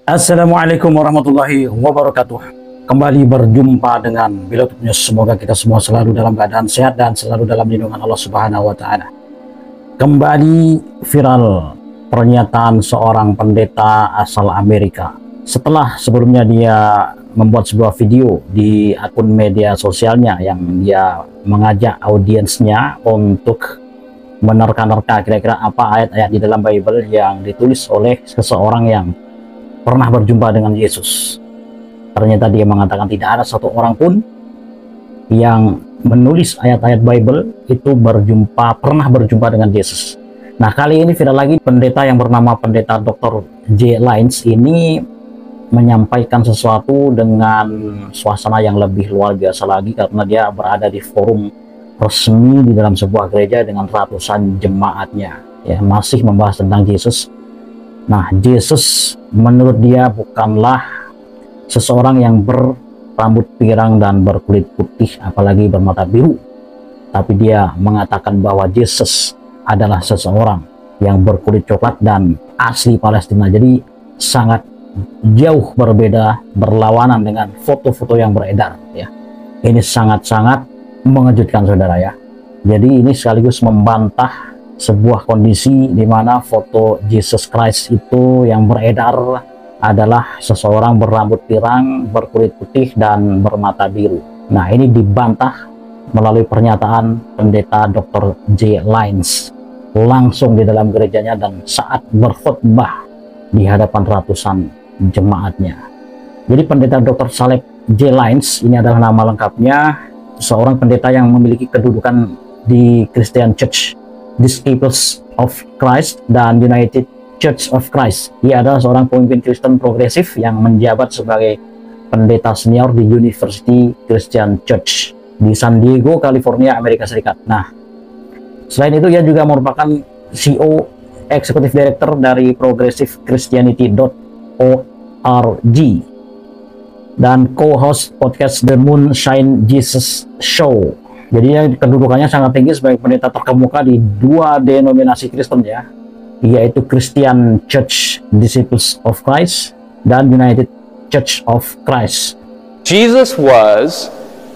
Assalamualaikum warahmatullahi wabarakatuh. Kembali berjumpa dengan Bilaut News. Semoga kita semua selalu dalam keadaan sehat dan selalu dalam lindungan Allah Subhanahu wa Ta'ala. Kembali viral pernyataan seorang pendeta asal Amerika. Setelah sebelumnya dia membuat sebuah video di akun media sosialnya yang dia mengajak audiensnya untuk menerka-nerka kira-kira apa ayat-ayat di dalam Bible yang ditulis oleh seseorang yang pernah berjumpa dengan Yesus. Ternyata dia mengatakan tidak ada satu orang pun yang menulis ayat-ayat Bible itu pernah berjumpa dengan Yesus. Nah, kali ini viral lagi pendeta yang bernama pendeta Dr. J. Lines ini menyampaikan sesuatu dengan suasana yang lebih luar biasa lagi, karena dia berada di forum resmi di dalam sebuah gereja dengan ratusan jemaatnya, ya, masih membahas tentang Yesus. Nah, Yesus menurut dia bukanlah seseorang yang berambut pirang dan berkulit putih, apalagi bermata biru. Tapi dia mengatakan bahwa Yesus adalah seseorang yang berkulit coklat dan asli Palestina. Jadi sangat jauh berbeda, berlawanan dengan foto-foto yang beredar. Ya, ini sangat-sangat mengejutkan, saudara ya. Jadi ini sekaligus membantah sebuah kondisi di mana foto Jesus Christ itu yang beredar adalah seseorang berambut pirang, berkulit putih, dan bermata biru. Nah, ini dibantah melalui pernyataan pendeta Dr. J. Lines langsung di dalam gerejanya dan saat berkhutbah di hadapan ratusan jemaatnya. Jadi pendeta Dr. Saleh J. Lines ini adalah nama lengkapnya, seorang pendeta yang memiliki kedudukan di Christian Church, Disciples of Christ, dan United Church of Christ. Dia adalah seorang pemimpin Kristen progresif yang menjabat sebagai pendeta senior di University Christian Church di San Diego, California, Amerika Serikat. Nah, selain itu ia juga merupakan CEO, Executive Director dari progressivechristianity.org dan co-host podcast The Moonshine Jesus Show. Jadi kedudukannya sangat tinggi sebagai pendeta terkemuka di dua denominasi Kristen, ya, yaitu Christian Church Disciples of Christ dan United Church of Christ. Jesus was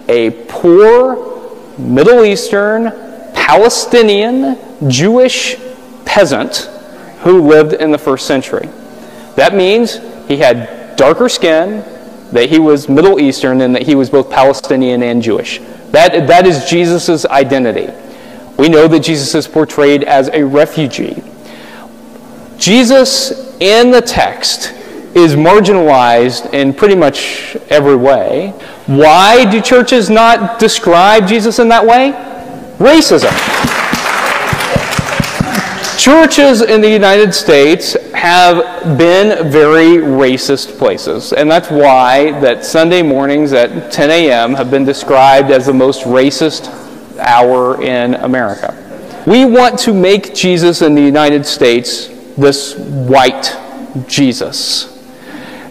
a poor Middle Eastern Palestinian Jewish peasant who lived in the first century. That means he had darker skin, that he was Middle Eastern, and that he was both Palestinian and Jewish. That is Jesus' identity. We know that Jesus is portrayed as a refugee. Jesus in the text is marginalized in pretty much every way. Why do churches not describe Jesus in that way? Racism. Churches in the United States have been very racist places, and that's why that Sunday mornings at 10 a.m. have been described as the most racist hour in America. We want to make Jesus in the United States this white Jesus.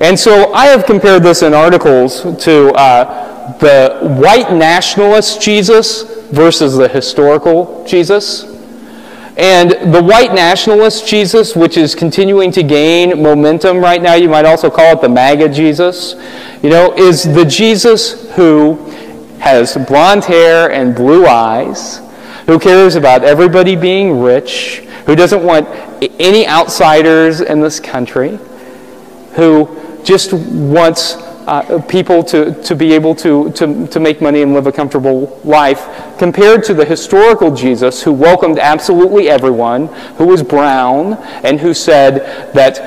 And so I have compared this in articles to the white nationalist Jesus versus the historical Jesus. And the white nationalist Jesus, which is continuing to gain momentum right now, you might also call it the MAGA Jesus, is the Jesus who has blonde hair and blue eyes, who cares about everybody being rich, who doesn't want any outsiders in this country, who just wants people to be able to make money and live a comfortable life, compared to the historical Jesus who welcomed absolutely everyone, who was brown, and who said that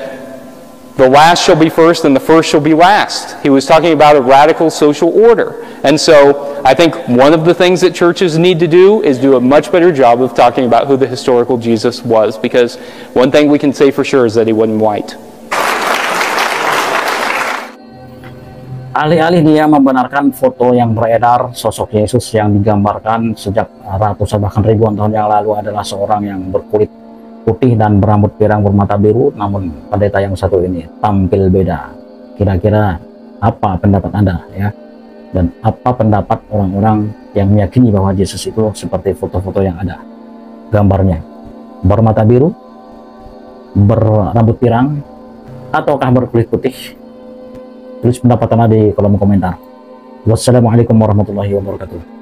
the last shall be first and the first shall be last. He was talking about a radical social order. And so I think one of the things that churches need to do is do a much better job of talking about who the historical Jesus was, because one thing we can say for sure is that he wasn't white. Alih-alih dia membenarkan foto yang beredar sosok Yesus yang digambarkan sejak ratusan bahkan ribuan tahun yang lalu adalah seorang yang berkulit putih dan berambut pirang bermata biru, namun pendeta yang satu ini tampil beda. Kira-kira apa pendapat Anda, ya? Dan apa pendapat orang-orang yang meyakini bahwa Yesus itu seperti foto-foto yang ada gambarnya? Bermata biru, berambut pirang, ataukah berkulit putih? Tulis pendapat Anda di kolom komentar. Wassalamualaikum warahmatullahi wabarakatuh.